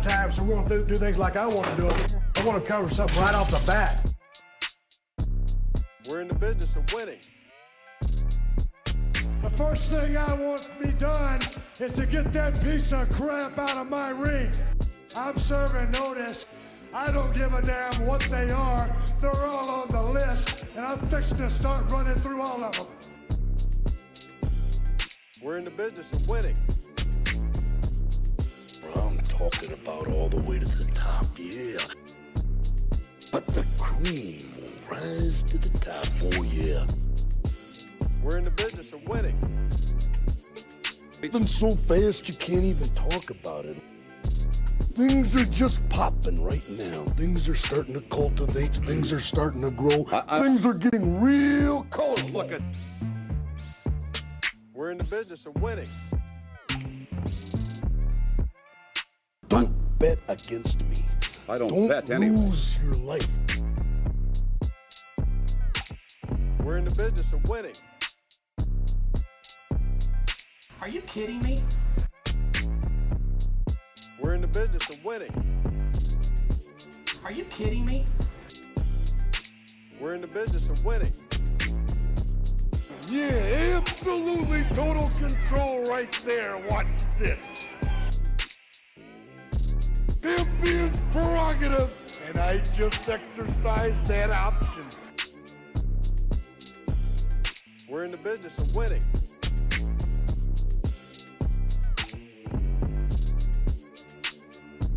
time, so we're going to do things like I want to do it. I want to cover something right off the bat. We're in the business of winning. The first thing I want to be done is to get that piece of crap out of my ring. I'm serving notice. I don't give a damn what they are. They're all on the list, and I'm fixing to start running through all of them. We're in the business of winning. I'm talking about all the way to the top, yeah. But the cream will rise to the top, oh yeah. We're in the business of winning. Moving so fast you can't even talk about it. Things are just popping right now. Things are starting to cultivate. Things are starting to grow. Things are getting real colorful. Look at. We're in the business of winning. Don't bet against me. I don't bet anyway. Lose your life. We're in the business of winning. Are you kidding me? We're in the business of winning. Are you kidding me? We're in the business of winning. Yeah, absolutely total control right there. Watch this. Champion's prerogative, and I just exercised that option. We're in the business of winning.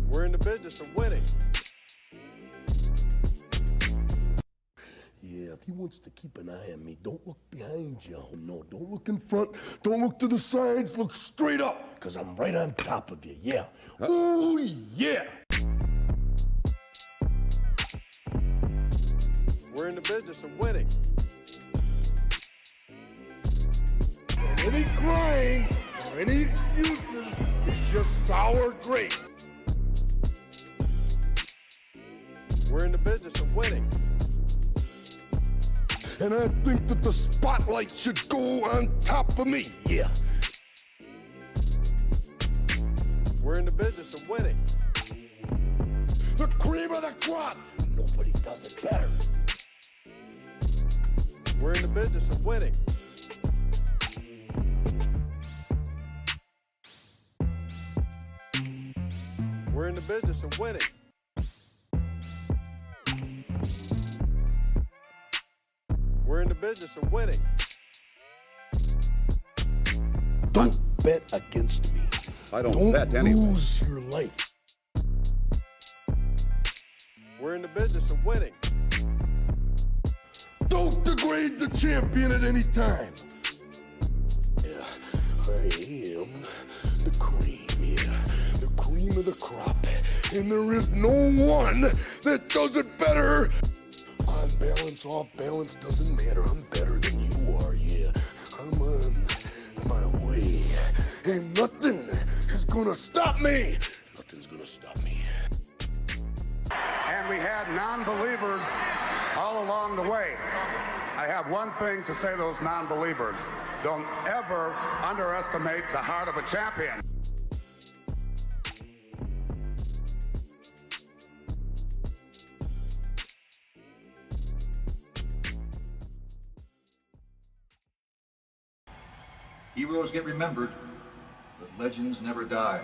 We're in the business of winning. Yeah, if he wants to keep an eye on me, don't look behind you. No, don't look in front. Don't look to the sides. Look straight up, because I'm right on top of you. Yeah. Oh, yeah. We're in the business of winning. And any crying or any excuses is just sour grapes. We're in the business of winning. And I think that the spotlight should go on top of me. Yeah. We're in the business of winning. The cream of the crop. Nobody does it better. We're in the business of winning. We're in the business of winning. We're in the business of winning. Don't bet against me. I don't bet anyway. Lose your life. We're in the business of winning. Don't degrade the champion at any time. Yeah, I am the cream, yeah. The cream of the crop. And there is no one that does it better. On balance, off balance, doesn't matter. I'm better than you are, yeah. I'm on my way. And nothing is gonna stop me. Nothing's gonna stop me. And we had non-believers all along the way. I have one thing to say to those non-believers. Don't ever underestimate the heart of a champion. Heroes get remembered, but legends never die.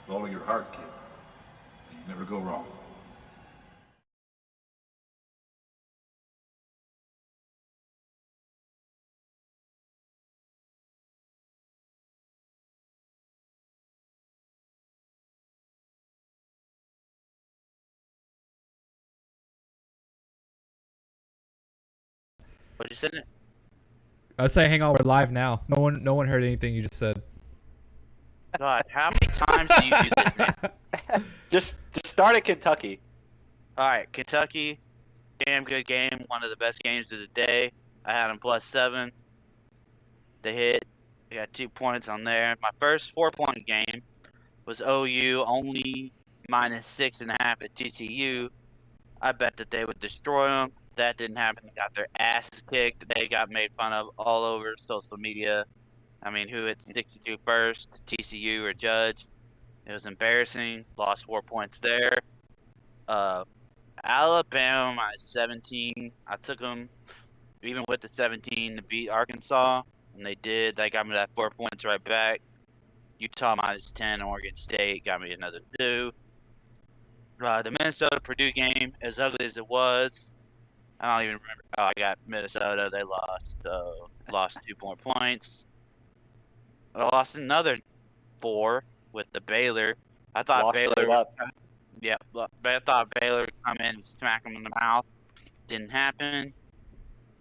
Follow your heart, kid. You never go wrong. What'd you say? I was saying, hang on, we're live now. No one heard anything you just said. God, how many times do you do this now? Just start at Kentucky. All right, Kentucky, damn good game. One of the best games of the day. I had them +7. They hit. I got 2 points on there. My first 4-point game was OU, only -6.5 at TCU. I bet that they would destroy them. That didn't happen. They got their asses kicked. They got made fun of all over social media. I mean, who hit 62 first, TCU or Judge? It was embarrassing. Lost 4 points there. Alabama minus 17. I took them, even with the 17, to beat Arkansas, and they did. They got me that 4 points right back. Utah minus 10. Oregon State got me another 2. The Minnesota-Purdue game, as ugly as it was, I don't even remember. Oh, I got Minnesota. They lost. Lost 2 more points. I lost another 4 with the Baylor. I thought Lost Baylor. straight up. Yeah, but I thought Baylor would come in and smack them in the mouth. Didn't happen.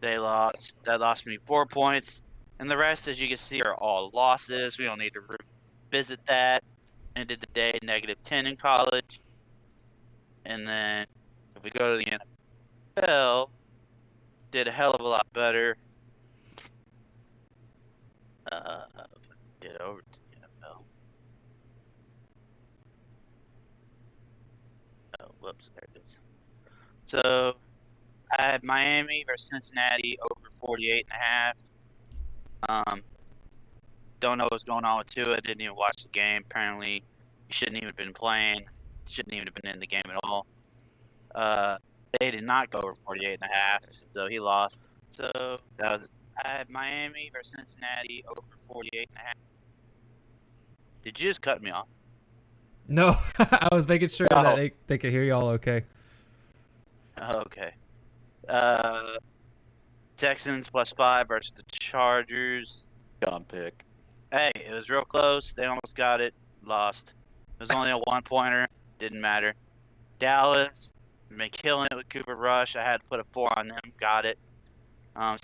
They lost. That lost me 4 points, and the rest, as you can see, are all losses. We don't need to revisit that. Ended the day -10 in college, and then if we go to the NFL, did a hell of a lot better. Get over to the NFL. Oh, whoops, there it is. So, I had Miami versus Cincinnati over 48.5. Don't know what's going on with Tua. Didn't even watch the game. Apparently, he shouldn't even have been playing. Shouldn't even have been in the game at all. They did not go over 48.5, so he lost. So, that was. I had Miami versus Cincinnati over 48.5. Did you just cut me off? No, I was making sure that they could hear y'all okay. Okay. Texans +5 versus the Chargers. Dumb pick. Hey, it was real close. They almost got it. Lost. It was only a 1-pointer. Didn't matter. Dallas been killing it with Cooper Rush. I had to put a 4 on them. Got it.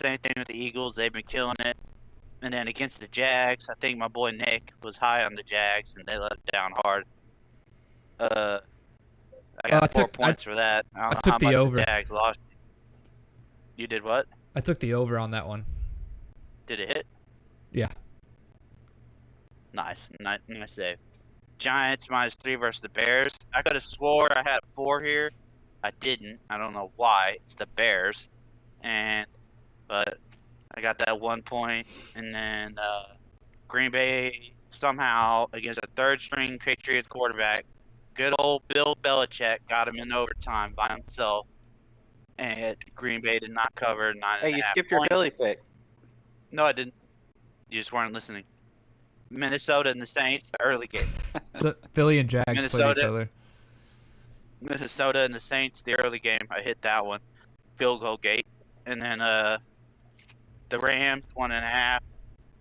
Same thing with the Eagles. They've been killing it. And then against the Jags, I think my boy Nick was high on the Jags, and they let it down hard. I got 4 points for that. I took the over. The Jags lost. You did what? I took the over on that one. Did it hit? Yeah. Nice save. Giants -3 versus the Bears. I could have swore I had 4 here. I didn't. I don't know why. It's the Bears. But I got that 1 point. And then Green Bay somehow against a third-string Patriots quarterback. Good old Bill Belichick got him in overtime by himself. And Green Bay did not cover 9.5 Hey, you skipped your Philly pick. No, I didn't. You just weren't listening. Minnesota and the Saints, the early game. The Philly and Jags played each other. Minnesota and the Saints, the early game. I hit that one. Field goal gate. And then the Rams, 1.5.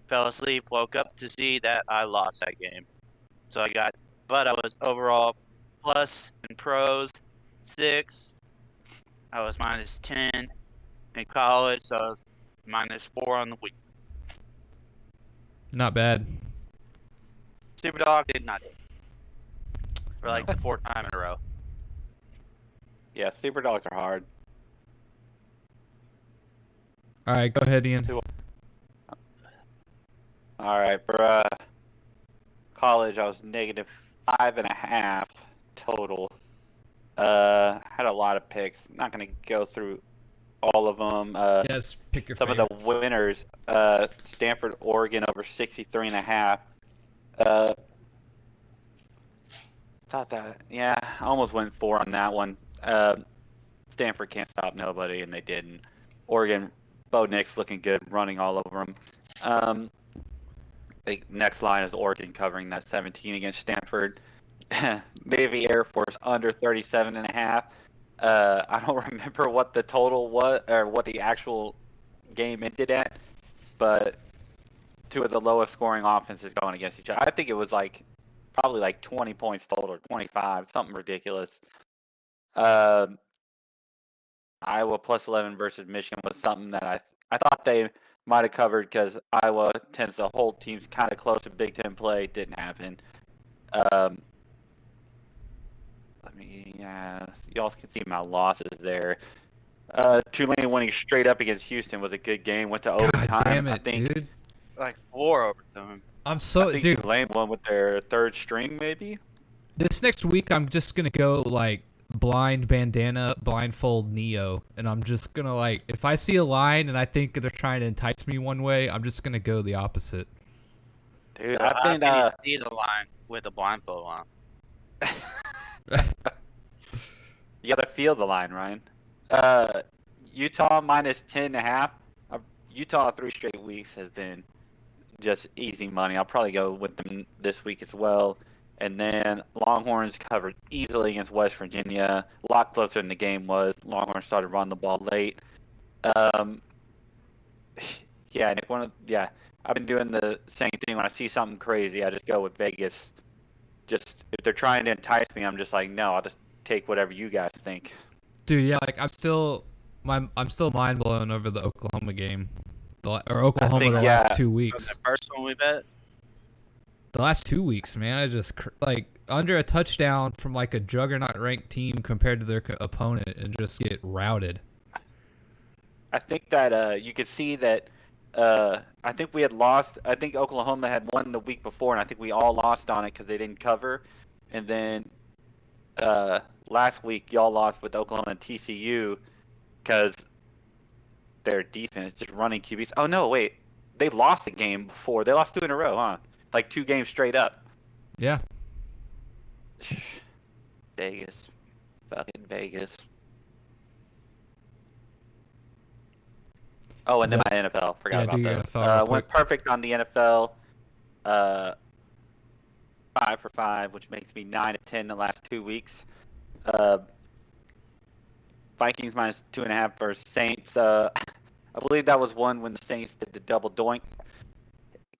Fell asleep, woke up to see that I lost that game. So I was overall plus in pros 6. I was -10 in college, so I was -4 on the week. Not bad. Superdog did not hit. For like the 4th time in a row. Yeah, Superdogs are hard. All right, go ahead, Ian. All right, for college, I was -5.5 total. Had a lot of picks. Not gonna go through all of them. Yes, pick your some favorites. of the winners. Stanford, Oregon over 63.5. Thought that. Yeah, I almost went 4 on that one. Stanford can't stop nobody, and they didn't. Oregon, Bo Nix looking good, running all over them. I think next line is Oregon covering that 17 against Stanford. Navy Air Force under 37.5. I don't remember what the total was or what the actual game ended at, but 2 of the lowest scoring offenses going against each other. I think it was probably 20 points total, or 25, something ridiculous. Iowa +11 versus Michigan was something that I thought they might have covered because Iowa tends to hold teams kind of close to Big Ten play. Didn't happen. Y'all can see my losses there. Tulane winning straight up against Houston was a good game. Went to overtime. God damn it, I think dude. 4 overtime. I'm so, I think dude. Tulane won with their 3rd string, maybe. This next week, I'm just gonna go blind bandana, blindfold Neo, and I'm just gonna if I see a line and I think they're trying to entice me one way, I'm just gonna go the opposite. Dude, So I've how been can you see the line with a blindfold on? You gotta feel the line, Ryan. Utah minus 10.5. Utah 3 straight weeks has been just easy money. I'll probably go with them this week as well. And then Longhorns covered easily against West Virginia. A lot closer than the game was. Longhorns started running the ball late. Yeah, Nick. I've been doing the same thing. When I see something crazy, I just go with Vegas. Just if they're trying to entice me, I'm just like, no, I'll just take whatever you guys think. Dude, yeah, like I'm still mind blown over the Oklahoma game, Oklahoma the last 2 weeks. From the first one we bet. The last 2 weeks, man, I just like under a touchdown from like a juggernaut ranked team compared to their opponent and just get routed. I think that you could see that. I think we had lost. I think Oklahoma had won the week before, and I think we all lost on it because they didn't cover. And then last week, y'all lost with Oklahoma and TCU because their defense just running QBs. Oh no, wait, they lost the game before. They lost 2 in a row, huh? Like 2 games straight up. Yeah. Vegas, fucking Vegas. Oh, and then my NFL. Forgot about those. NFL went perfect on the NFL. 5 for 5, which makes me 9 of 10 the last 2 weeks. Vikings minus 2.5 versus Saints. I believe that was one when the Saints did the double doink,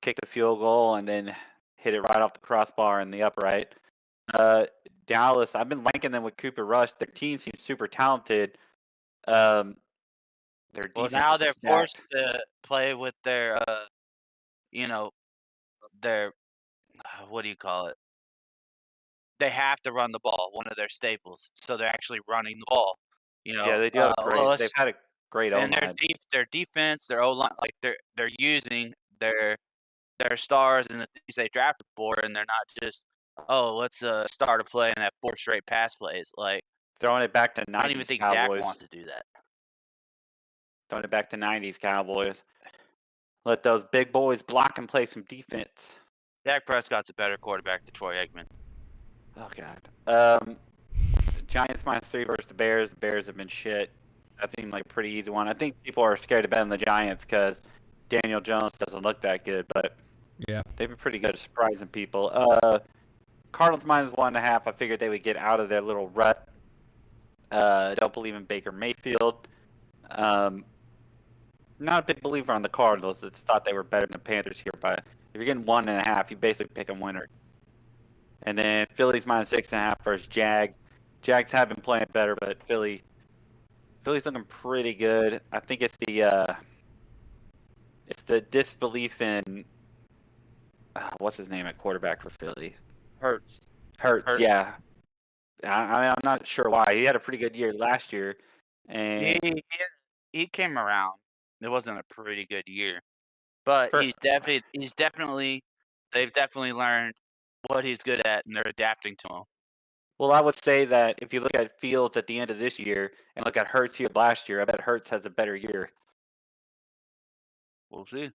kicked a field goal, and then hit it right off the crossbar in the upright. Dallas, I've been liking them with Cooper Rush. Their team seems super talented. Their defense Now they're is stacked. forced to play with their, their, what do you call it? They have to run the ball, one of their staples. So they're actually running the ball. Yeah, they do have great. They've had a great and O-line. their defense, their O-line, like they're using their stars and the things they drafted for, and they're not just let's start a play and have 4 straight pass plays. Like Throwing it back to 90s I don't even think Cowboys. Dak wants to do that. Throwing it back to 90s Cowboys. Let those big boys block and play some defense. Dak Prescott's a better quarterback than Troy Aikman. Oh, God. Giants minus 3 versus the Bears. The Bears have been shit. That seemed like a pretty easy one. I think people are scared to bet on the Giants because Daniel Jones doesn't look that good, but yeah, they've been pretty good at surprising people. Cardinals minus 1.5. I figured they would get out of their little rut. Don't believe in Baker Mayfield. Not a big believer on the Cardinals. I thought they were better than the Panthers here, but if you're getting 1.5, you basically pick a winner. And then Phillies minus 6.5 versus Jags. Jags have been playing better, but Philly's looking pretty good. I think it's the disbelief in what's his name at quarterback for Philly? Hurts. Yeah. I'm not sure why. He had a pretty good year last year, and He came around. It wasn't a pretty good year, but they've definitely learned what he's good at, and they're adapting to him. Well, I would say that if you look at Fields at the end of this year and look at Hurts here last year, I bet Hurts has a better year. We'll see.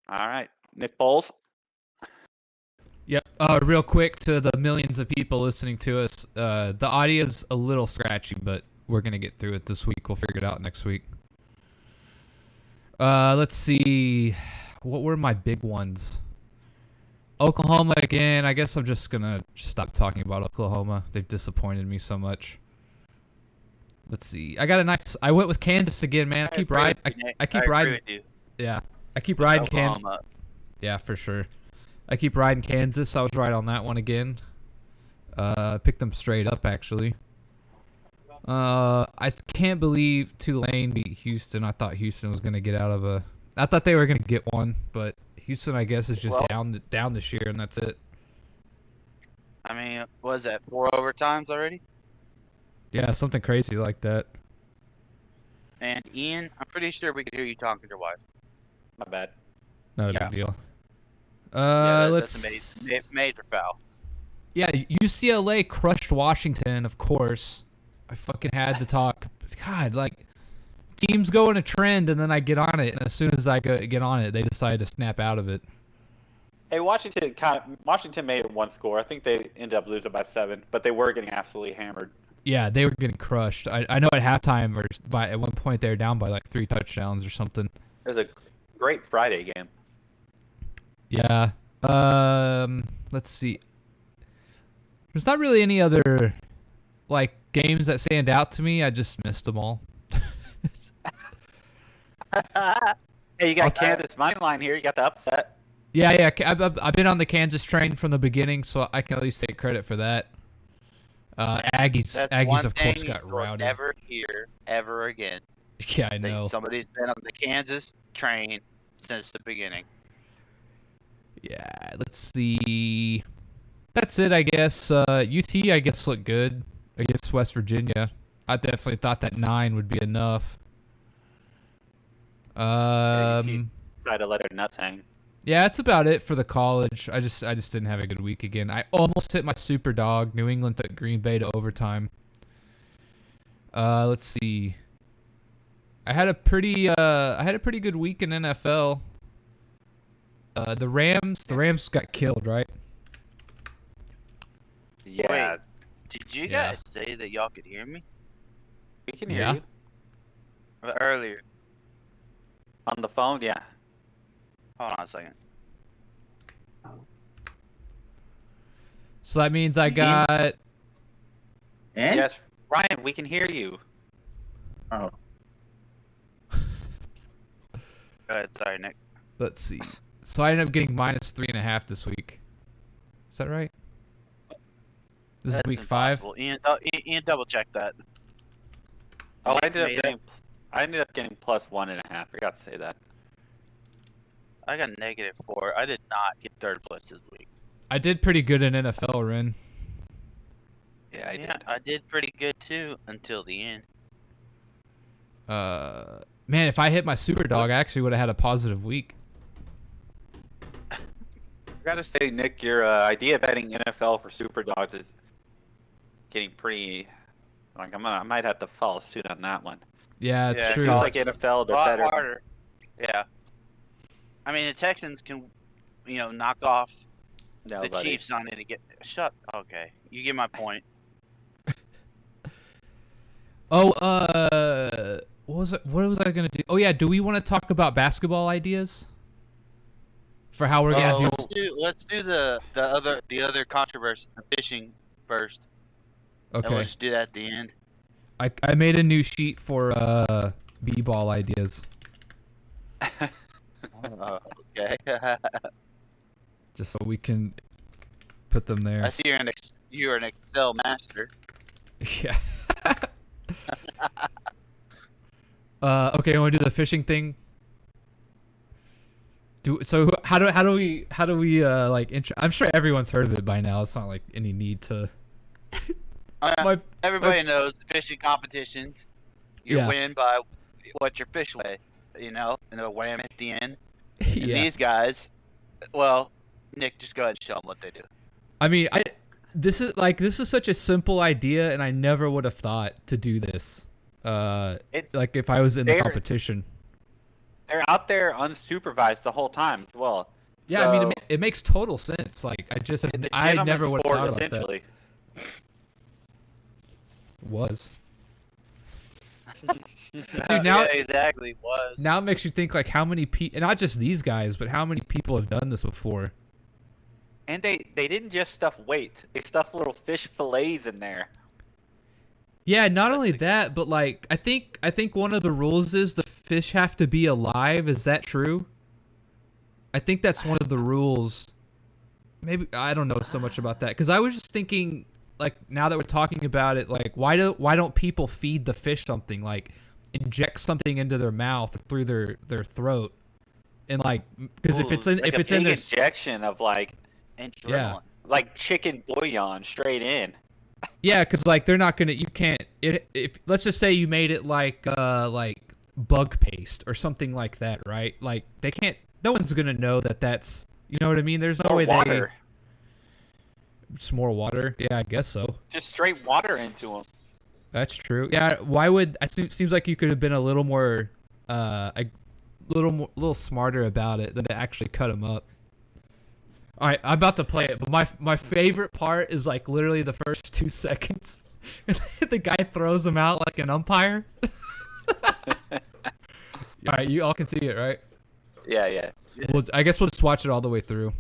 All right, Nick Bowles. Yep. Real quick to the millions of people listening to us, the audio's a little scratchy, but we're gonna get through it this week. We'll figure it out next week. Let's see. What were my big ones? Oklahoma again. I guess I'm just gonna stop talking about Oklahoma. They've disappointed me so much. Let's see. I went with Kansas again, man. I keep riding. I keep riding. Agree with you. Yeah, I keep riding Kansas. Oklahoma. Yeah, for sure. I keep riding Kansas. I was right on that one again. Picked them straight up, actually. I can't believe Tulane beat Houston. I thought Houston was going to get out of a... I thought they were going to get one, but Houston, I guess, is just down this year, and that's it. I mean, was that 4 overtimes already? Yeah, something crazy like that. And Ian, I'm pretty sure we could hear you talking to your wife. My bad. Not a big deal. That's a major foul. Yeah, UCLA crushed Washington, of course. I fucking had to talk. God, like, teams go in a trend, and then I get on it, and as soon as I get on it, they decide to snap out of it. Hey, Washington made it one score. I think they ended up losing by 7, but they were getting absolutely hammered. Yeah, they were getting crushed. I know at halftime or at one point they were down by like 3 touchdowns or something. It was a great Friday game. Yeah. Let's see. There's not really any other like games that stand out to me. I just missed them all. Hey, you got Kansas money line here. You got the upset. Yeah. I've been on the Kansas train from the beginning, so I can at least take credit for that. Aggies of course got routed. Never hear ever again. Yeah, I know. Somebody's been on the Kansas train since the beginning. Yeah, let's see. That's it, I guess. UT, I guess, looked good against West Virginia. I definitely thought that 9 would be enough. Tried to let their nuts hang. Yeah, that's about it for the college. I just didn't have a good week again. I almost hit my super dog. New England took Green Bay to overtime. Let's see. I had a pretty good week in NFL. The Rams got killed, right? Yeah. Wait, did you guys say that y'all could hear me? We can hear you. Earlier. On the phone, yeah. Hold on a second. So that means I got... And? Yes, Ryan, we can hear you. Oh. Go ahead, sorry, Nick. Let's see. So I ended up getting minus 3.5 this week. Is that right? This is week 5. Ian, double check that. Oh, I ended up getting plus 1.5. I forgot to say that. I got -4. I did not get third place this week. I did pretty good in NFL, Ren. Yeah, I did. I did pretty good too until the end. Man, if I hit my super dog, I actually would have had a positive week. I gotta say, Nick, your idea of betting NFL for super dogs is getting pretty. Like I might have to follow suit on that one. Yeah, it's true. It seems like NFL, they're better. Harder. Yeah. I mean, the Texans can, knock off the Chiefs on it to get. Okay, you get my point. What was I gonna do? Oh yeah, do we want to talk about basketball ideas? For how we're gonna do? Let's do the other controversy, the fishing first. Okay. And let's do that at the end. I made a new sheet for b-ball ideas. Okay. Just so we can put them there. I see you're an Excel master. Yeah. Okay, I want to do the fishing thing. How do we I'm sure everyone's heard of it by now. It's not like any need to. Everybody knows the fishing competitions. You win by what your fish weigh, and a wham at the end. And these guys, well, Nick, just go ahead and show them what they do. I mean, this is such a simple idea, and I never would have thought to do this. Like if I was in the competition. They're out there unsupervised the whole time as well. Yeah, I mean, it makes total sense. Like I never would have thought about that. Was. Dude, now exactly was. Now it makes you think like how many people, not just these guys, but how many people have done this before. And they didn't just stuff weight; they stuffed little fish fillets in there. Yeah, not only that, but like I think one of the rules is the fish have to be alive. Is that true? I think that's one of the rules. Maybe I don't know so much about that because I was just thinking, like now that we're talking about it, like why don't people feed the fish something, like inject something into their mouth or through their throat, and like because if it's in their injection of like like chicken bouillon straight in. Yeah, because like they're not gonna. You can't. If let's just say you made it like bug paste or something like that, right? Like they can't. No one's gonna know that that's. You know what I mean? There's no way water. It's more water. Yeah, I guess so. Just straight water into them. That's true. Yeah. Why would? It seems like you could have been a little more, little smarter about it than to actually cut them up. All right, I'm about to play it, but my favorite part is like literally the first 2 seconds. The guy throws him out like an umpire. All right, you all can see it, right? Yeah, yeah. Well, I guess we'll just watch it all the way through.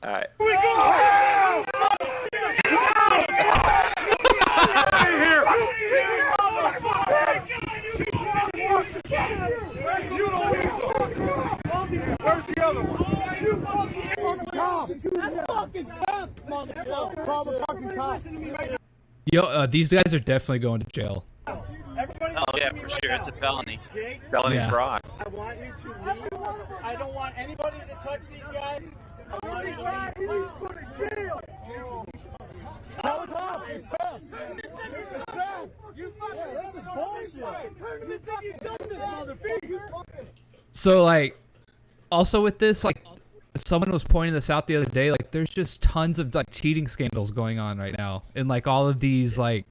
All right. Where's the other one? Yo, these guys are definitely going to jail. Oh yeah, for sure. It's a felony. Felony Yeah. fraud. I want you to leave. I don't want anybody to touch these guys. I want you to leave. Tell the cops. It's them. It's them. You fucking. This is bullshit. You fucking done this, motherfucker. So like, also with this, like, someone was pointing this out the other day. Like, there's just tons of like cheating scandals going on right now in like all of these like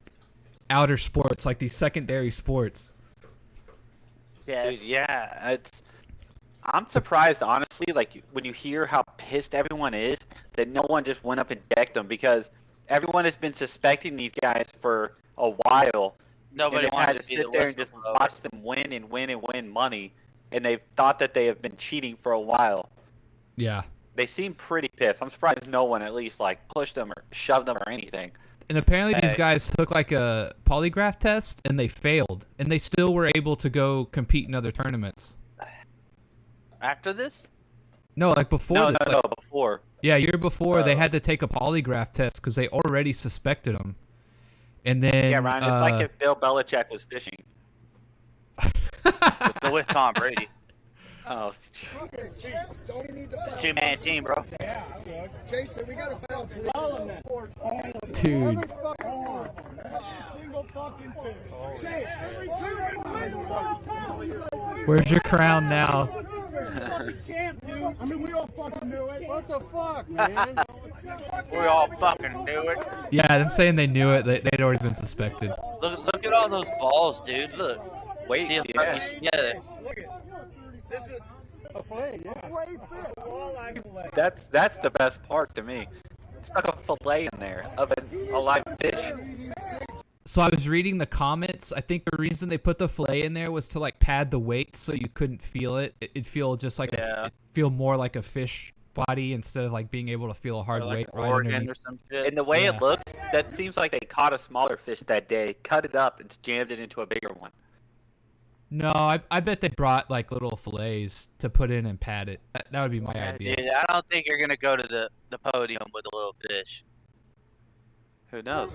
outer sports, like these secondary sports. Yes. Dude, yeah, I'm surprised, honestly, like, when you hear how pissed everyone is, that no one just went up and checked them, because everyone has been suspecting these guys for a while. Nobody and they've wanted had to to be sit the there and list just of watch them win and win and win money, and they've thought that they have been cheating for a while. Yeah. They seem pretty pissed. I'm surprised no one at least, like, pushed them or shoved them or anything. And apparently these guys took like a polygraph test and they failed, and they still were able to go compete in other tournaments. After this? No, like before No, this. no, like, no, before. Yeah, year before they had to take a polygraph test because they already suspected him. And then Yeah, Ryan, it's like if Bill Belichick was fishing. With Tom Brady. Oh, Two-man team, bro. Jason, we gotta file police. dude. Single fucking thing. Where's your crown now? I mean, we all fucking knew it. What the fuck, man? We all fucking knew it. Yeah, I'm saying they knew it. They'd already been suspected. Look at all those balls, dude. Look. Wait, See yeah. yeah. Look at this is a fillet, yeah. It's a walleye fillet. That's the best part to me. It's like a fillet in there of a live fish. So I was reading the comments. I think the reason they put the fillet in there was to like pad the weight so you couldn't feel it. It'd feel just like it'd feel more like a fish body instead of like being able to feel a hard weight right underneath. Or some shit. And the way it looks, that seems like they caught a smaller fish that day, cut it up, and jammed it into a bigger one. No, I bet they brought like little fillets to put in and pad it. That would be my idea. Dude, I don't think you're gonna go to the podium with a little fish. Who knows?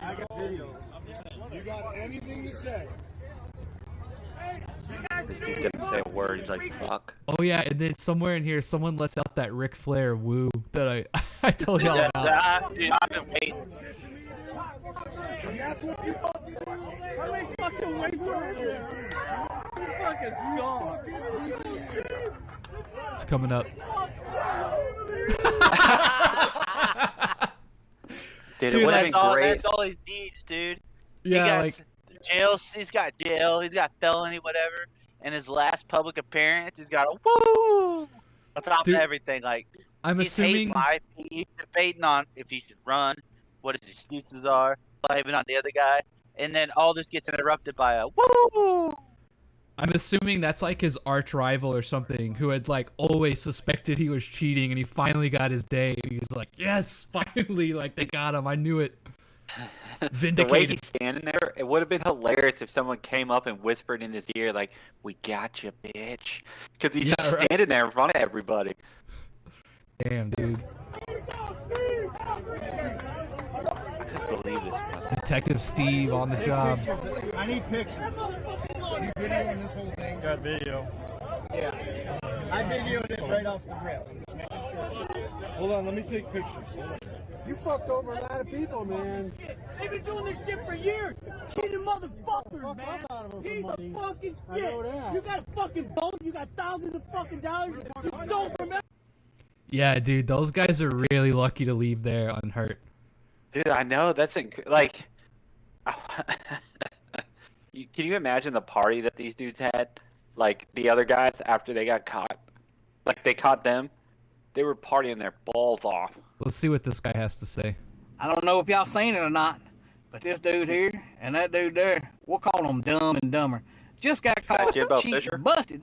I got video. You got anything to say? This dude doesn't say a word. He's like, fuck. Oh yeah, and then somewhere in here, someone lets out that Ric Flair woo that I told y'all about. Dude, I've been waiting. That's what you fucking wait for it. You fucking scum. It's coming up. Dude, it would have been great. That's all he needs, dude. Yeah, like jail. He's got jail. He's got felony, whatever. And his last public appearance, he's got a woo on top of everything. Like, I'm he's assuming he's debating on if he should run, what his excuses are, blaming on the other guy, and then all this gets interrupted by a woo. I'm assuming that's like his arch rival or something who had like always suspected he was cheating, and he finally got his day. And he's like, yes, finally, like they got him. I knew it. Vindicated. The way he's standing there, it would have been hilarious if someone came up and whispered in his ear, like, "We got you, bitch," because he's just standing there in front of everybody. Damn, dude. I couldn't believe this. Detective Steve on the job. I need pictures. You videoing this whole thing? Got video. Yeah. I videoed it right off the rip. Hold on, let me take pictures. You fucked over a lot of people, man. They've been doing this shit for years. Cheating motherfuckers, man. He's a fucking shit. I know that. You got a fucking boat. You got thousands of fucking dollars. You stole from me. Yeah, dude, those guys are really lucky to leave there unhurt. Dude, I know. That's like. Can you imagine the party that these dudes had? Like, the other guys, after they got caught? Like, they caught them. They were partying their balls off. Let's see what this guy has to say. I don't know if y'all seen it or not, but this dude here and that dude there, we'll call them Dumb and Dumber, just got caught cheating, busted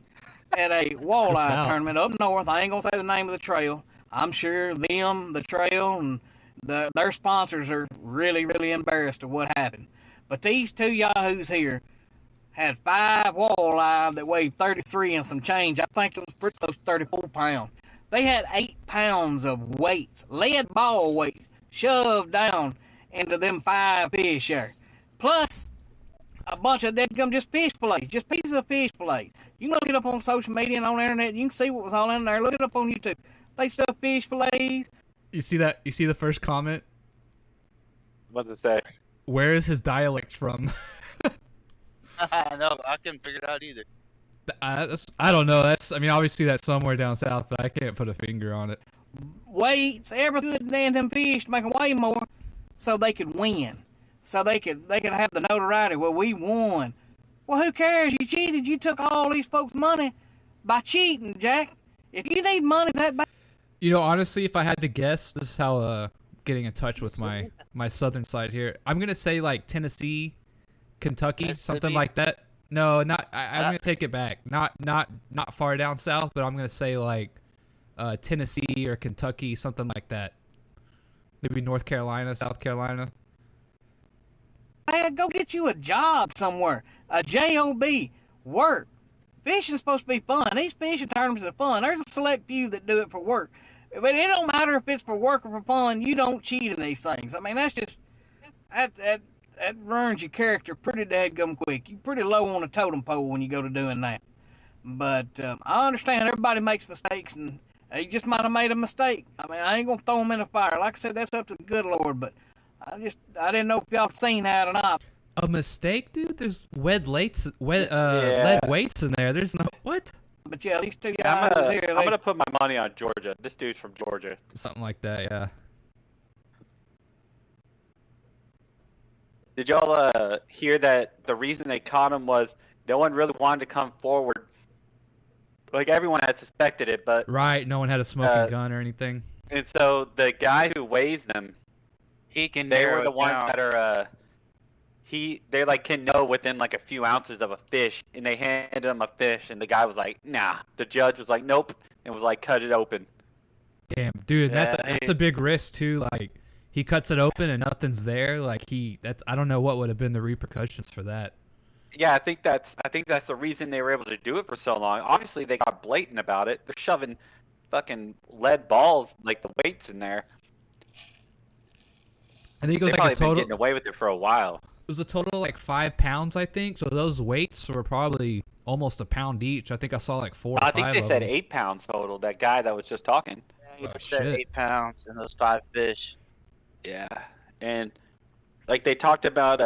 at a walleye tournament up north. I ain't gonna say the name of the trail. I'm sure them, the trail, and their sponsors are really, really embarrassed of what happened. But these two yahoos here had 5 walleye that weighed 33 and some change. I think it was pretty close to 34 pounds. They had 8 pounds of weights, lead ball weight, shoved down into them 5 fish there. Plus, a bunch of dead gum just fish fillets, just pieces of fish fillets. You can look it up on social media and on the internet. You can see what was all in there. Look it up on YouTube. They stuffed fish fillets. You see that? You see the first comment? What does it say? Where is his dialect from? No, I couldn't figure it out either. I don't know. I mean, obviously that's somewhere down south, but I can't put a finger on it. Weights, everything damn them fish to make them weigh more, so they could win, so they could have the notoriety. Well, we won. Well, who cares? You cheated. You took all these folks' money by cheating, Jack. If you need money that bad. You know, honestly, if I had to guess, this is how getting in touch with my southern side here. I'm gonna say like Tennessee, Kentucky, something like that. No, not. I'm gonna take it back. Not far down south, but I'm gonna say like Tennessee or Kentucky, something like that. Maybe North Carolina, South Carolina. Go get you a job somewhere, a job, work. Fishing's supposed to be fun. These fishing tournaments are fun. There's a select few that do it for work, but it don't matter if it's for work or for fun. You don't cheat in these things. I mean, that's just that ruins your character pretty dadgum quick. You're pretty low on the totem pole when you go to doing that. But I understand everybody makes mistakes, and he just might have made a mistake. I mean, I ain't gonna throw him in the fire. Like I said, that's up to the good Lord. But I didn't know if y'all seen that or not. A mistake, dude? There's lead weights in there. There's no what? But yeah, these two guys here. I'm gonna put my money on Georgia. This dude's from Georgia. Something like that, yeah. Did y'all hear that the reason they caught him was no one really wanted to come forward? Like, everyone had suspected it, but... Right, no one had a smoking gun or anything. And so the guy who weighs them, they were the ones that are... They like can know within like a few ounces of a fish, and they handed him a fish, and the guy was like, nah. The judge was like, nope, and was like, cut it open. Damn, dude, that's a big risk too. Like, he cuts it open and nothing's there. Like I don't know what would have been the repercussions for that. Yeah, I think that's the reason they were able to do it for so long. Obviously, they got blatant about it. They're shoving fucking lead balls, like the weights in there. I think it was They've like probably a total. been getting away with it for a while. It was a total like 5 pounds, I think. So those weights were probably almost a pound each. I think I saw like 4 or 5 I think they of said them. 8 pounds total. That guy that was just talking. He Oh, said shit. 8 pounds and those 5 fish. Yeah, and like they talked about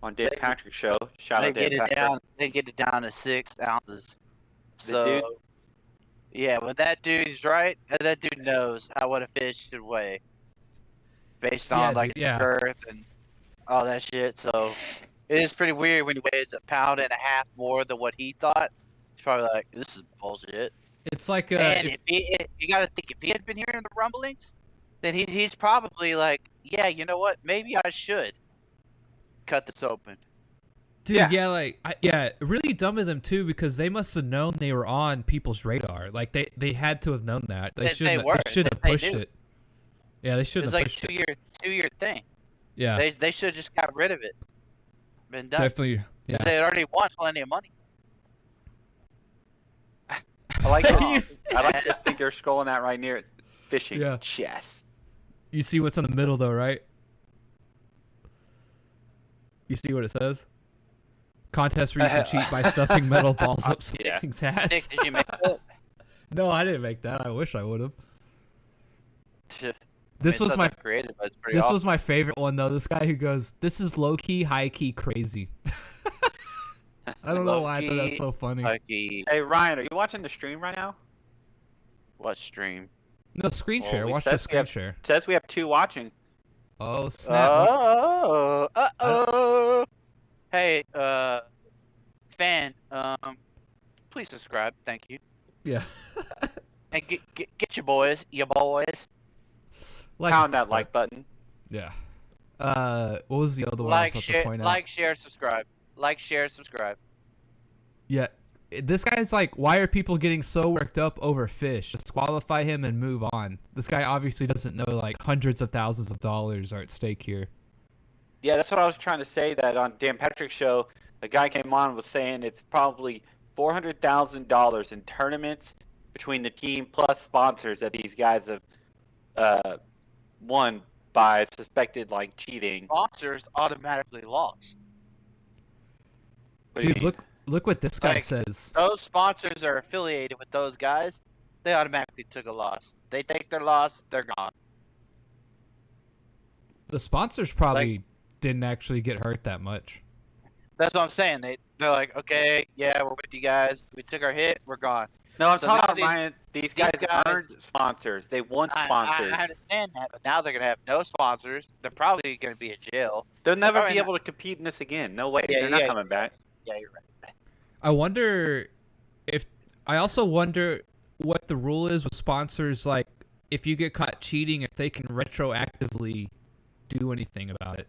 on Dan Patrick's show. Shout out Dan Patrick. They get it down to 6 ounces. The So, dude- yeah, when that dude's right, that dude knows what a fish should weigh, based on like its girth and all that shit. So it is pretty weird when he weighs 1.5 pounds more than what he thought. He's probably like, "This is bullshit." It's like and you gotta think, if he had been hearing the rumblings, then he's probably like, "Yeah, you know what? Maybe I should cut this open." Dude, really dumb of them too, because they must have known they were on people's radar. Like they had to have known that. They should have pushed it. Yeah, they should have pushed it. It's like a 2-year thing. Yeah. They should have just got rid of it. Been done. Definitely. Yeah. They had already won plenty of money. I like to think they're scrolling that right near it. Fishing chess. You see what's in the middle though, right? You see what it says? Contest where you can cheat by stuffing metal balls up somebody's ass. Nick, did you make it? No, I didn't make that. I wish I would have. This was my creative, but it's pretty This awesome. was my favorite one though. This guy who goes, "This is low key, high key, crazy." I don't know why I thought that's so funny. Hey Ryan, are you watching the stream right now? What stream? No, screen share. Watch the screen share. It says we have 2 watching. Oh snap! Hey, fan, please subscribe. Thank you. Yeah. And get your boys, Pound that like button. Yeah. What was the other one I was about to point out? Like, share, subscribe. Like, share, subscribe. Yeah. This guy's like, why are people getting so worked up over fish? Disqualify him and move on. This guy obviously doesn't know like hundreds of thousands of dollars are at stake here. Yeah, that's what I was trying to say. That on Dan Patrick's show, a guy came on and was saying it's probably $400,000 in tournaments between the team plus sponsors that these guys have won by suspected like cheating. Sponsors automatically lost. Dude, look what this guy says. Those sponsors are affiliated with those guys. They automatically took a loss. They take their loss, they're gone. The sponsors probably didn't actually get hurt that much. That's what I'm saying. They're like, okay, yeah, we're with you guys. We took our hit, we're gone. No, I'm So talking now about Ryan. These guys earned sponsors. They won sponsors. I understand that, but now they're gonna have no sponsors. They're probably gonna be in jail. They'll never Probably be not. able to compete in this again. No way. Yeah, They're not yeah, coming back. Yeah, you're right. I wonder if I also wonder what the rule is with sponsors. Like, if you get caught cheating, if they can retroactively do anything about it.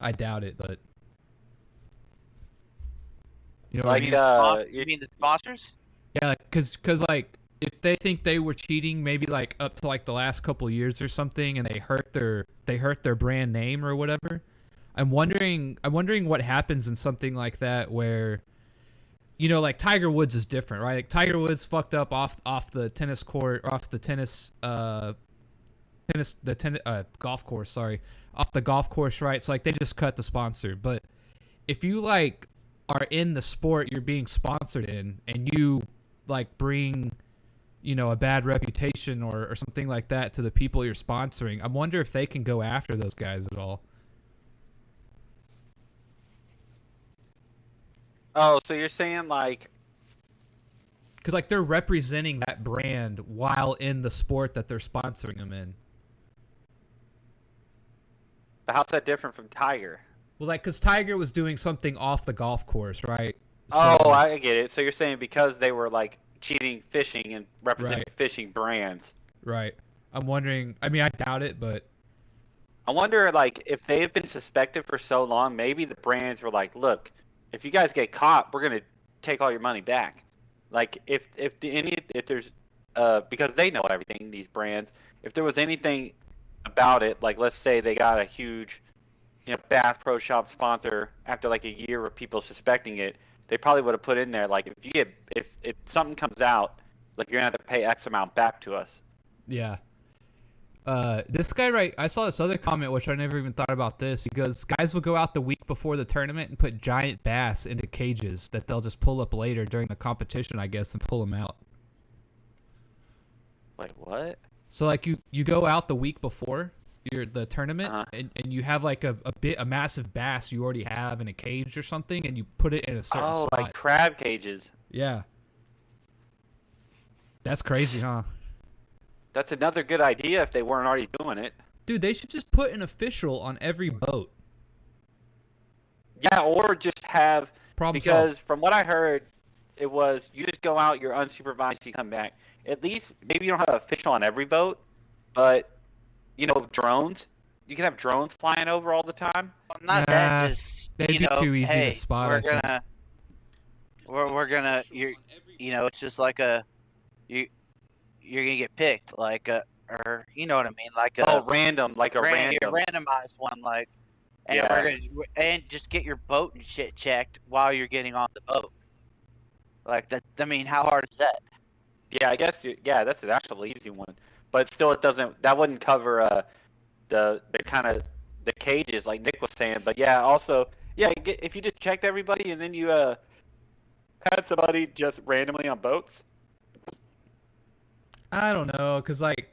I doubt it, but you know, Like, what I mean? You mean the sponsors? Yeah, cause like if they think they were cheating, maybe like up to like the last couple years or something, and they hurt their brand name or whatever. I'm wondering what happens in something like that where, you know, like Tiger Woods is different, right? Like Tiger Woods fucked up off the tennis court, off the golf course, sorry, off the golf course, right? So like they just cut the sponsor. But if you like are in the sport you're being sponsored in, and you like bring, you know, a bad reputation or something like that to the people you're sponsoring, I wonder if they can go after those guys at all. Oh, so you're saying like, because like they're representing that brand while in the sport that they're sponsoring them in. how's that different from Tiger? Well, like, because Tiger was doing something off the golf course, right? Oh, I get it. So you're saying because they were like cheating fishing and representing fishing brands. Right. I'm wondering. I mean, I doubt it, but I wonder, like, if they've been suspected for so long, maybe the brands were like, "Look, if you guys get caught, we're gonna take all your money back." Like, if there's because they know everything, these brands. If there was anything about it, like let's say they got a huge, you know, Bass Pro Shop sponsor after like a year of people suspecting it, they probably would have put in there like, if something comes out, like you're gonna have to pay X amount back to us. yeah. This guy, right? I saw this other comment, which I never even thought about this. He goes, guys will go out the week before the tournament and put giant bass into cages that they'll just pull up later during the competition, I guess, and pull them out. Like what? So like you go out the week before the tournament, and you have like a massive bass you already have in a cage or something, and you put it in a certain spot. Like crab cages. Yeah. That's crazy, huh? That's another good idea if they weren't already doing it. Dude, they should just put an official on every boat. Yeah, or just have Problem because solved. from what I heard, it was you just go out, you're unsupervised, you come back. At least maybe you don't have an official on every boat, but you know, drones. You can have drones flying over all the time. Well, not that, just they'd you be know, too easy hey, to spot. we're gonna you know, it's just like you're gonna get picked, like or you know what I mean, like a random, like a random randomized one, like, and Yeah. we're gonna and just get your boat and shit checked while you're getting on the boat. Like that. I mean, how hard is that? Yeah, I guess. Yeah, that's an actually easy one, but still, it doesn't. That wouldn't cover the kind of the cages like Nick was saying. But yeah, also, yeah, if you just checked everybody and then you had somebody just randomly on boats. I don't know, cause like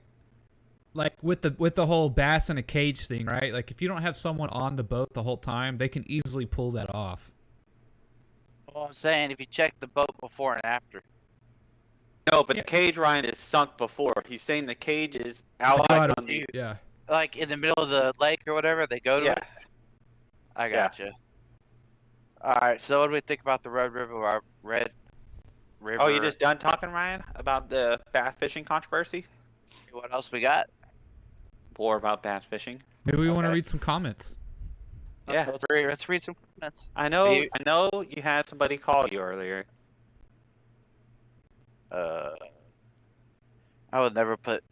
with the whole bass in a cage thing, right? Like if you don't have someone on the boat the whole time, they can easily pull that off. Well, I'm saying if you check the boat before and after. No, but the cage, Ryan, is sunk before. He's saying the cage is out on the. Yeah. Like in the middle of the lake or whatever, they go to it. I gotcha. All right, so what do we think about the Red River. Oh, you just done talking, Ryan, about the bass fishing controversy? What else we got? More about bass fishing. Maybe we want to read some comments. Yeah. Let's read some comments. I know you had somebody call you earlier. I would never put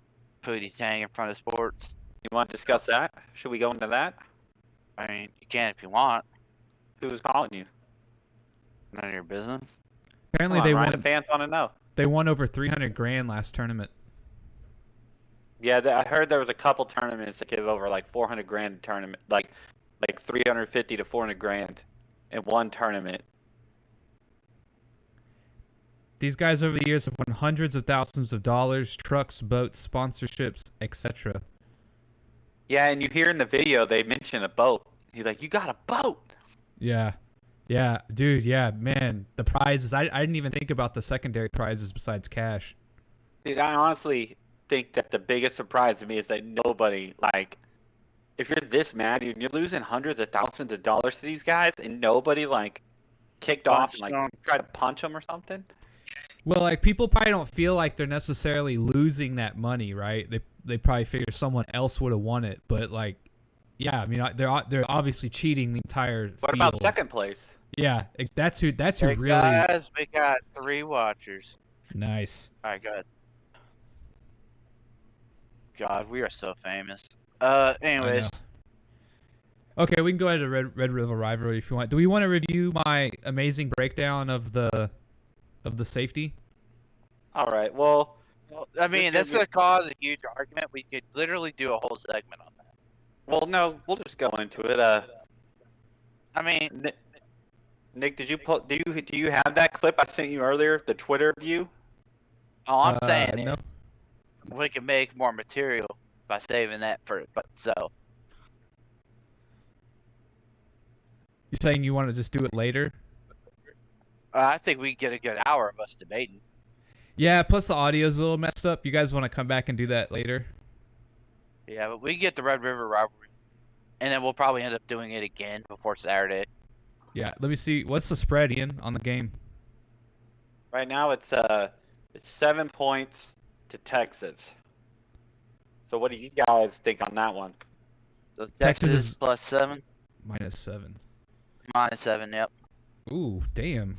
Pootie Tang in front of sports. You want to discuss that? Should we go into that? I mean, you can if you want. Who's calling you? None of your business. Apparently Come on, they Ryan, won. the fans want to know. They won over 300 grand last tournament. Yeah, I heard there was a couple tournaments that give over like 400 grand tournament, like 350 to 400 grand in one tournament. These guys over the years have won hundreds of thousands of dollars, trucks, boats, sponsorships, etc. Yeah, and you hear in the video they mention a boat. He's like, "You got a boat." Yeah. Yeah, dude, yeah, man. The prizes, I didn't even think about the secondary prizes besides cash. Dude, I honestly think that the biggest surprise to me is that nobody, like, if you're this mad, you're losing hundreds of thousands of dollars to these guys, and nobody, like, kicked off and, like, tried to punch them or something? Well, like, people probably don't feel like they're necessarily losing that money, right? They probably figure someone else would have won it, but, like, yeah, I mean, they're obviously cheating the entire field. What about second place? Yeah, that's who Hey really. guys, we got 3 watchers. Nice. All right, good. God, we are so famous. Anyways. Okay, we can go ahead to Red River Rivalry if you want. Do we want to review my amazing breakdown of the safety? All right. Well, I mean, that's gonna cause a huge argument. We could literally do a whole segment on that. Well, no, we'll just go into it. I mean, Nick, did you do you have that clip I sent you earlier, the Twitter view? all I'm saying no. is we can make more material by saving that for itself. You saying you want to just do it later? I think we get a good hour of us debating. Yeah, plus the audio's a little messed up. You guys want to come back and do that later? Yeah, but we can get the Red River Rivalry, and then we'll probably end up doing it again before Saturday. Yeah, let me see. What's the spread, Ian, on the game? Right now, it's 7 points to Texas. So what do you guys think on that one? So Texas Texas is plus 7. -7. -7, yep. Ooh, damn.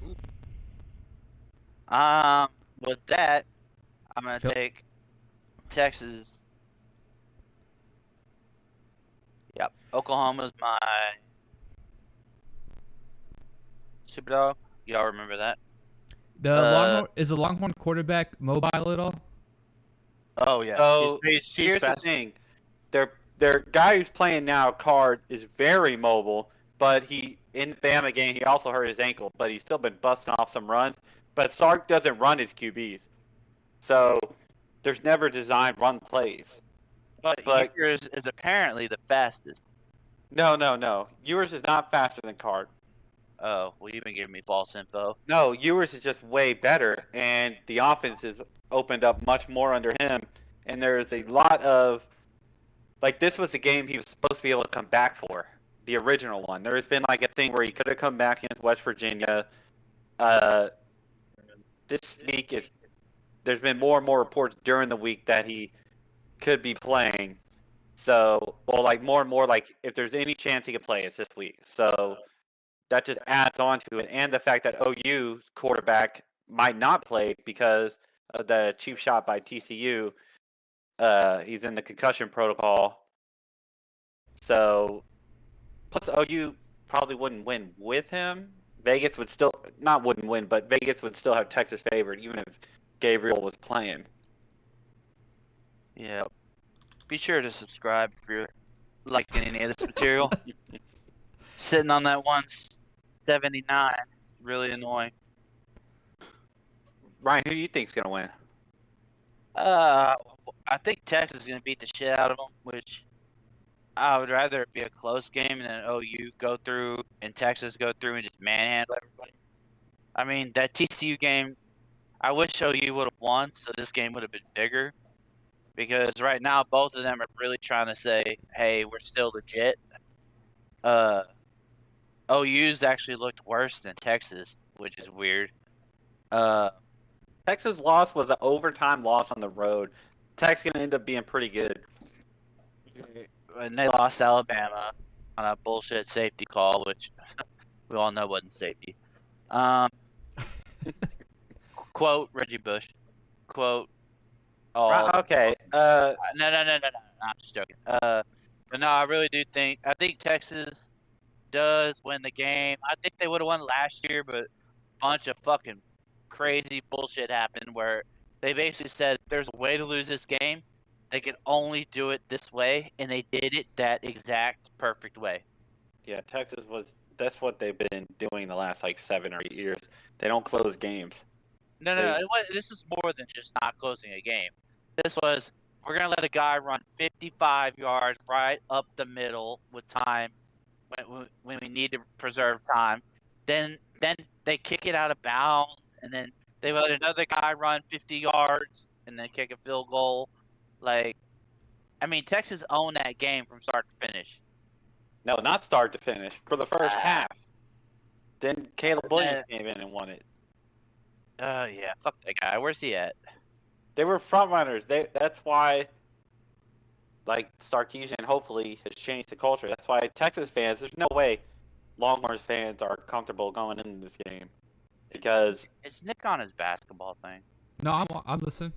With that, I'm gonna take Texas. Yep, Oklahoma's my super dog. Y'all remember that? The Longhorn, is the Longhorn quarterback mobile at all? Oh yeah. So he's here's the fast. thing, their guy who's playing now, Card, is very mobile, but in the Bama game he also hurt his ankle, but he's still been busting off some runs. But Sark doesn't run his QBs, so there's never designed run plays. But yours is apparently the fastest. No. Yours is not faster than Card. Oh, well, you've been giving me false info. No, yours is just way better, and the offense is opened up much more under him. And there's a lot of, like, this was the game he was supposed to be able to come back for, the original one. There has been like a thing where he could have come back against West Virginia. This week there's been more and more reports during the week that he could be playing. So, well, like more and more, like if there's any chance he could play, it's this week. So that just adds on to it, and the fact that OU's quarterback might not play because of the cheap shot by TCU. He's in the concussion protocol. So, plus OU probably wouldn't win with him. Vegas would still wouldn't win, but Vegas would still have Texas favored even if Gabriel was playing. Yeah. Be sure to subscribe if you're liking any of this material. Sitting on that 179, really annoying. Ryan, who do you think's gonna win? I think Texas is gonna beat the shit out of them, which I would rather it be a close game than OU go through and Texas go through and just manhandle everybody. I mean, that TCU game, I wish OU would have won, so this game would have been bigger. Because right now, both of them are really trying to say, hey, we're still legit. OU's actually looked worse than Texas, which is weird. Texas' loss was an overtime loss on the road. Texas gonna end up being pretty good. And they lost Alabama on a bullshit safety call, which we all know wasn't safety. Quote Reggie Bush. Quote. Oh, Okay. No. I'm just joking. But no, I really do think. I think Texas does win the game. I think they would have won last year, but a bunch of fucking crazy bullshit happened where they basically said there's a way to lose this game. They can only do it this way, and they did it that exact perfect way. Yeah, Texas that's what they've been doing the last like 7 or 8 years. They don't close games. No. This was more than just not closing a game. This was, we're going to let a guy run 55 yards right up the middle with time when we need to preserve time. Then they kick it out of bounds, and then they let another guy run 50 yards and then kick a field goal. Like, I mean, Texas owned that game from start to finish. No, not start to finish. For the first half. Then Caleb Williams came in and won it. Yeah, fuck that guy. Where's he at? They were front runners. That's why, like, Sarkisian hopefully has changed the culture. That's why Texas fans, there's no way Longhorns fans are comfortable going into this game. Because... Is Nick on his basketball thing? No, I'm listening.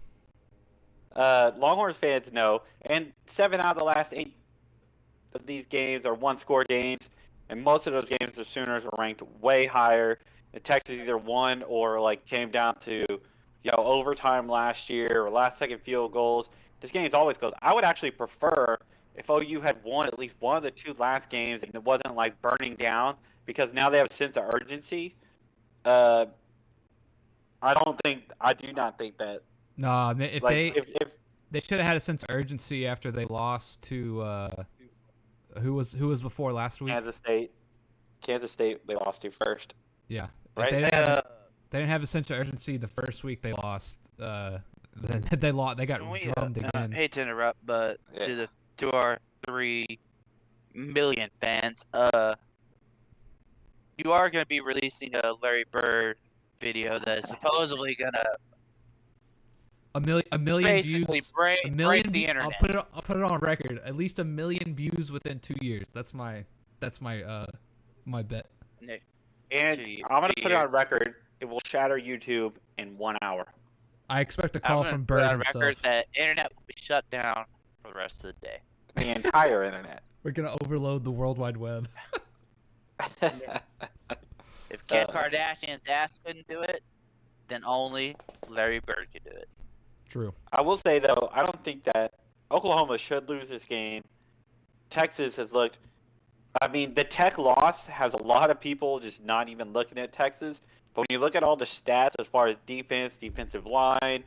Longhorns fans know. And 7 out of the last 8 of these games are one-score games. And most of those games, the Sooners were ranked way higher. And Texas either won or, like, came down to... overtime last year or last-second field goals. This game's always close. I would actually prefer if OU had won at least one of the 2 last games and it wasn't, like, burning down because now they have a sense of urgency. I do not think that. No, if like, they should have had a sense of urgency after they lost to who was before last week? Kansas State, they lost to first. Yeah. Right? They didn't have a sense of urgency the first week they lost. They lost. They got drummed again. I hate to interrupt, but to our 3 million fans, you are going to be releasing a Larry Bird video that is supposedly going to a million views. Break the internet. I'll put it on record. At least 1 million views within 2 years. That's my my bet. Nick. And I'm going to put it on record. It will shatter YouTube in 1 hour. I expect a call from Bird himself. Record that internet will be shut down for the rest of the day. The entire internet. We're gonna overload the World Wide Web. If Kim Kardashian's ass couldn't do it, then only Larry Bird could do it. True. I will say though, I don't think that Oklahoma should lose this game. Texas has looked. I mean, the Tech loss has a lot of people just not even looking at Texas. But when you look at all the stats as far as defense, defensive line,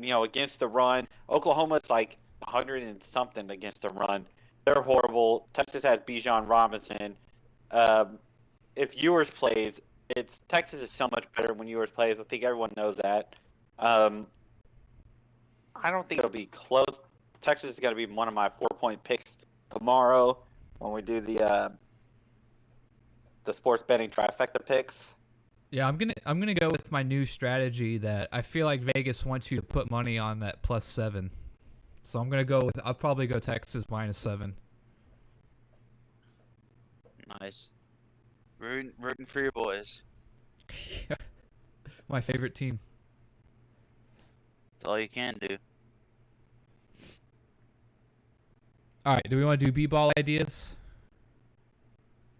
against the run, Oklahoma's like 100 and something against the run. They're horrible. Texas has Bijan Robinson. If Ewers plays, Texas is so much better when Ewers plays. I think everyone knows that. I don't think it'll be close. Texas is going to be one of my 4-point picks tomorrow when we do the sports betting trifecta picks. Yeah, I'm gonna go with my new strategy that I feel like Vegas wants you to put money on that +7. So I'll probably go Texas -7. Nice. Rooting for your boys. My favorite team. That's all you can do. All right, do we want to do b-ball ideas?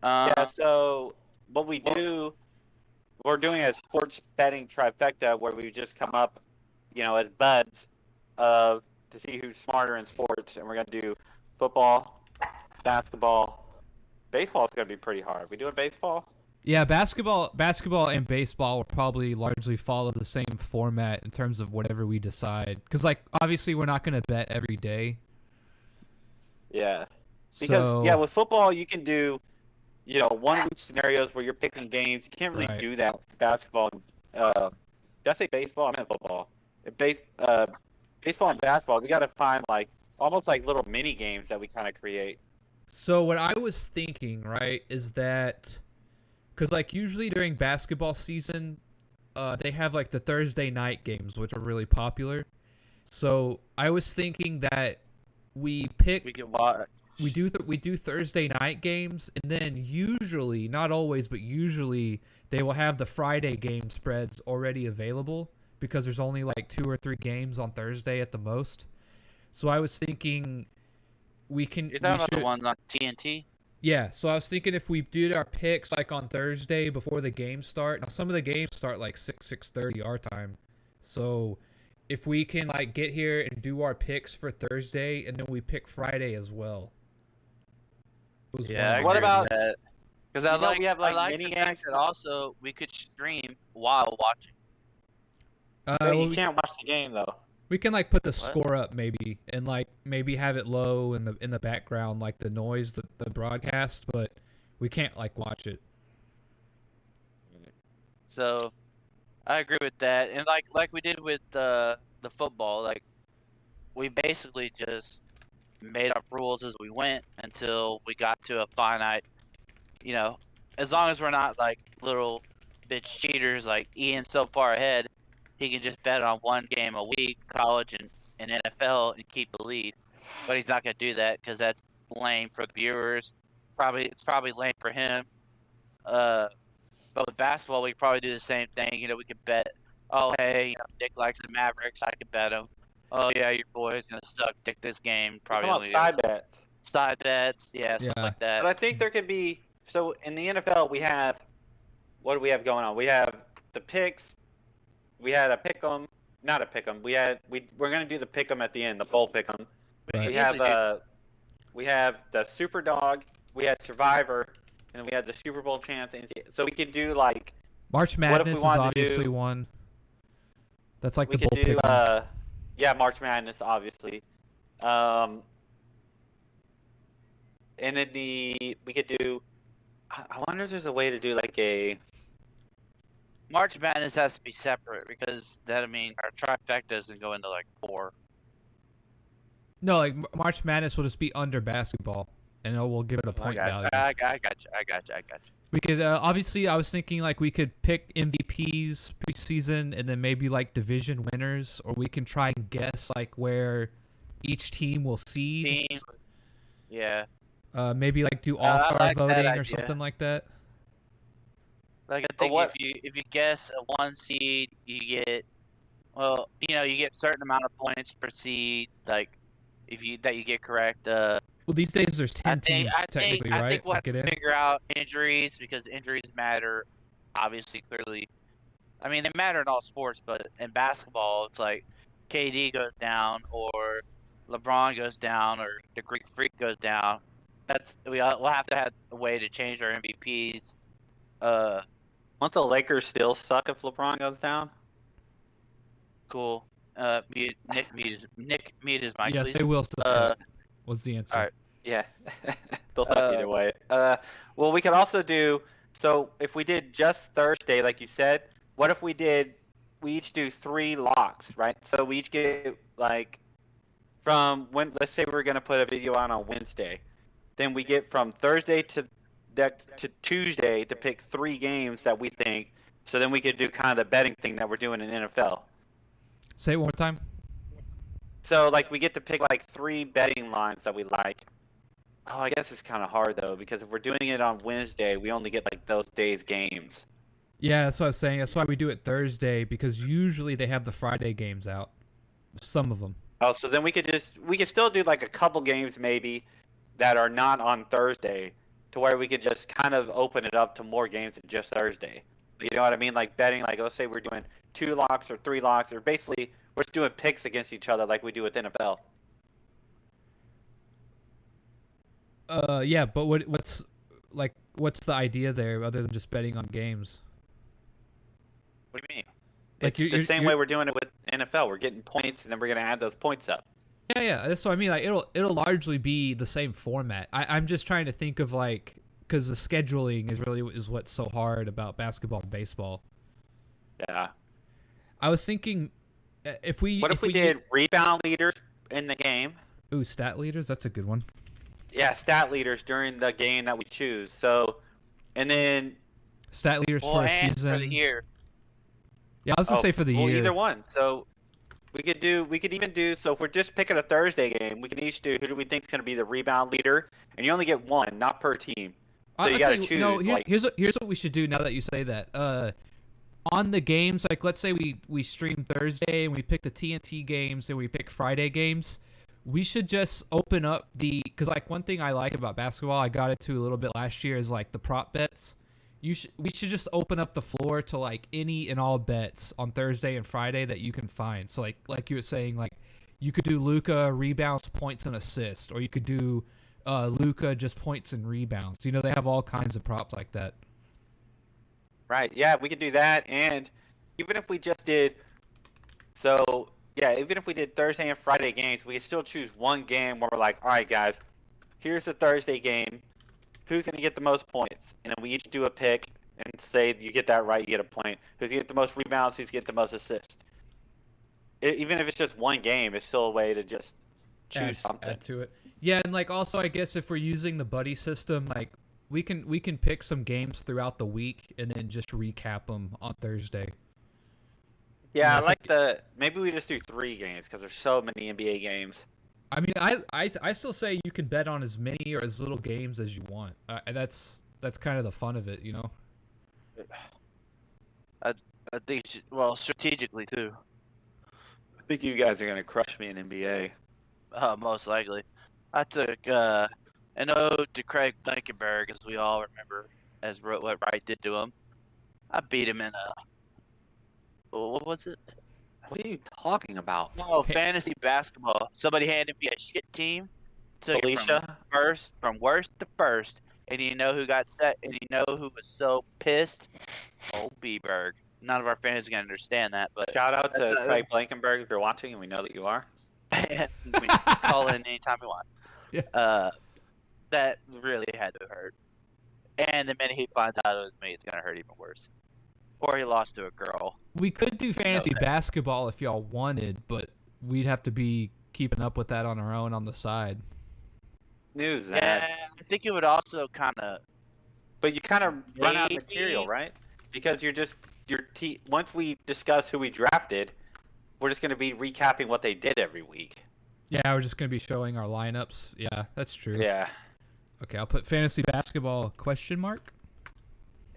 Yeah, so what we're doing a sports betting trifecta where we just come up, as buds to see who's smarter in sports. And we're going to do football, basketball. Baseball is going to be pretty hard. We doing baseball? Yeah, basketball and baseball will probably largely follow the same format in terms of whatever we decide. Because, obviously we're not going to bet every day. Yeah. Because, with football, you can do, one-week scenarios where you're picking games. You can't really do that with basketball. Did I say baseball? I meant football. Baseball and basketball, we got to find, almost like little mini games that we kind of create. So what I was thinking, right, is that... Because, usually during basketball season, they have like the Thursday night games, which are really popular. So I was thinking that we do Thursday night games, and then usually, not always, but usually they will have the Friday game spreads already available because there's only like 2 or 3 games on Thursday at the most. So I was thinking we can. You're talking about the ones on TNT? Yeah, so I was thinking if we did our picks like on Thursday before the games start. Now some of the games start like 6:30 our time. So if we can like get here and do our picks for Thursday and then we pick Friday as well. Yeah, what about that? Because I like mini games that also we could stream while watching. You can't watch the game though. We can like put the score up maybe and like maybe have it low in the background, like the noise, the broadcast, but we can't like watch it. So I agree with that. And like we did with the football, like we basically just made up rules as we went until we got to a finite, as long as we're not like little bitch cheaters like Ian's so far ahead. He can just bet on one game a week, college and NFL, and keep the lead. But he's not going to do that because that's lame for the viewers. It's probably lame for him. But with basketball, we could probably do the same thing. We could bet, oh, hey, Nick likes the Mavericks. I could bet him. Oh, yeah, your boy's going to suck dick this game. Probably How about side bets? Side bets, yeah, something like that. But I think there could be, so in the NFL, we have, what do we have going on? We have the picks. We had a pick'em, not a pick'em. We're gonna do the pick'em at the end, the bowl pick'em. Right. We have the Super Dog. We had Survivor, and we had the Super Bowl chance. So we could do like March Madness is obviously one. That's like the bowl pick'em. Yeah, March Madness, obviously. And then we could do. I wonder if there's a way to do like a. March Madness has to be separate because our trifecta doesn't go into like 4. No, like March Madness will just be under basketball, and we'll give it a point value. I got you. We could obviously. I was thinking like we could pick MVPs preseason, and then maybe like division winners, or we can try and guess like where each team will seed. Yeah. Maybe like do all-star voting or something like that. Like I think if you guess a 1 seed, you get you get a certain amount of points per seed. Like if you get correct. Well, these days there's 10 teams technically, right? I think we'll have to figure out injuries because injuries matter. Obviously, clearly, they matter in all sports, but in basketball, it's like KD goes down or LeBron goes down or the Greek Freak goes down. We'll have to have a way to change our MVPs. Won't the Lakers still suck if LeBron goes down? Cool. Nick mute his mic. Yes, they will still suck. What's the answer? All right. Yeah. They'll suck either way. Well, we could also do. So if we did just Thursday, like you said, what if we each do 3 locks, right? So we each get like from when. Let's say we're gonna put a video on Wednesday, then we get from Thursday to Tuesday to pick 3 games that we think. So then we could do kind of the betting thing that we're doing in NFL. Say it one more time. So like we get to pick like 3 betting lines that we like. Oh, I guess it's kind of hard though because if we're doing it on Wednesday, we only get like those days' games. Yeah, that's what I was saying. That's why we do it Thursday because usually they have the Friday games out. Some of them. Oh, so then we could still do like a couple games maybe that are not on Thursday. To where we could just kind of open it up to more games than just Thursday. You know what I mean? Like betting, like let's say we're doing 2 locks or 3 locks, or basically we're just doing picks against each other like we do with NFL. Yeah, but what's the idea there other than just betting on games? What do you mean? It's the same way we're doing it with NFL. We're getting points, and then we're gonna add those points up. Yeah, that's what I mean. Like it'll largely be the same format. I'm just trying to think of like because the scheduling is what's so hard about basketball and baseball. Yeah. I was thinking if we did rebound leaders in the game. Ooh, stat leaders. That's a good one. Yeah, stat leaders during the game that we choose. So, and then stat leaders for a season. For the year. Yeah, I was gonna say for the year. Either one. So we could even do. So if we're just picking a Thursday game, we can each do who do we think is going to be the rebound leader, and you only get one, not per team. So you got to choose. No, here's what we should do now that you say that. On the games, like let's say we stream Thursday and we pick the TNT games and we pick Friday games. We should just open up because like one thing I like about basketball, I got into a little bit last year, is like the prop bets. We should just open up the floor to like any and all bets on Thursday and Friday that you can find. So like you were saying, like you could do Luka rebounds, points, and assists, or you could do Luka just points and rebounds. You know, they have all kinds of props like that. Right. Yeah, we could do that, and even if we just did, even if we did Thursday and Friday games, we could still choose one game where we're like, all right, guys, here's the Thursday game. Who's going to get the most points? And then we each do a pick and say you get that right, you get a point. Who's going to get the most rebounds? Who's going to get the most assists? Even if it's just one game, it's still a way to just choose something. Add to it. Yeah, and like also I guess if we're using the buddy system, like we can pick some games throughout the week and then just recap them on Thursday. Yeah, maybe we just do 3 games because there's so many NBA games. I mean, I still say you can bet on as many or as little games as you want. That's kind of the fun of it, you know. I think strategically too. I think you guys are gonna crush me in NBA. Most likely. I took an ode to Craig Blankenberg, as we all remember, as what Wright did to him. I beat him in what was it? What are you talking about? No, fantasy basketball. Somebody handed me a shit team. Took Alicia? It from worst to first. And you know who got set? And you know who was so pissed? Old B-Berg. None of our fans are going to understand that. But shout out to Craig Blankenberg if you're watching, and we know that you are. We call in anytime we want. Yeah. That really had to hurt. And the minute he finds out it was me, it's going to hurt even worse. Or he lost to a girl. We could do fantasy basketball if y'all wanted, but we'd have to be keeping up with that on our own on the side. News. Yeah, I think it would also kind of. But you kind of run out of material, right? Because once we discuss who we drafted, we're just going to be recapping what they did every week. Yeah, we're just going to be showing our lineups. Yeah, that's true. Yeah. Okay, I'll put fantasy basketball question mark.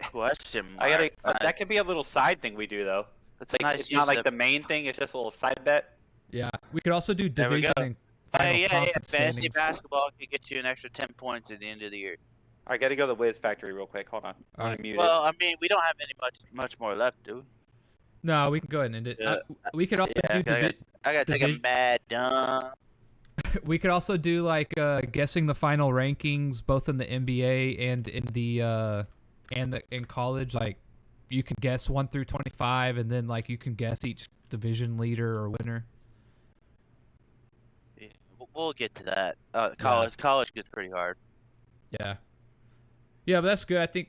Question mark. That could be a little side thing we do though. It's not like the main thing. It's just a little side bet. Yeah, we could also do division and final conference fantasy standings. basketball could get you an extra 10 points at the end of the year. I got to go to the Wiz Factory real quick. Hold on. All right. Well, I mean, we don't have any much more left, do we? No, we can go ahead and end it. We could also do I gotta take a mad dump. We could also do like guessing the final rankings, both in the NBA and in college. Like you can guess 1 through 25, and then like you can guess each division leader or winner. Yeah, we'll get to that. College gets pretty hard. Yeah. Yeah, but that's good. I think.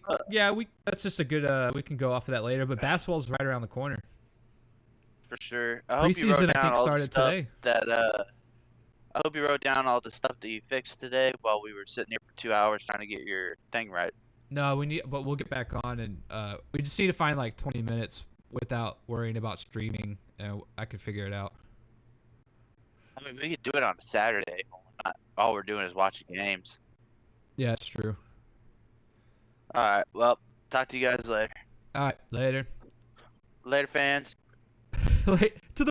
That's just a good. We can go off of that later. But basketball's right around the corner. For sure. I hope you Preseason, wrote I think, down started today. I hope you wrote down all the stuff that you fixed today while we were sitting here for 2 hours trying to get your thing right. No, but we'll get back on, and we just need to find like 20 minutes without worrying about streaming, and I can figure it out. I mean, we could do it on a Saturday. All we're doing is watching games. Yeah, it's true. All right. Well, talk to you guys later. All right, later. Later, fans. Later.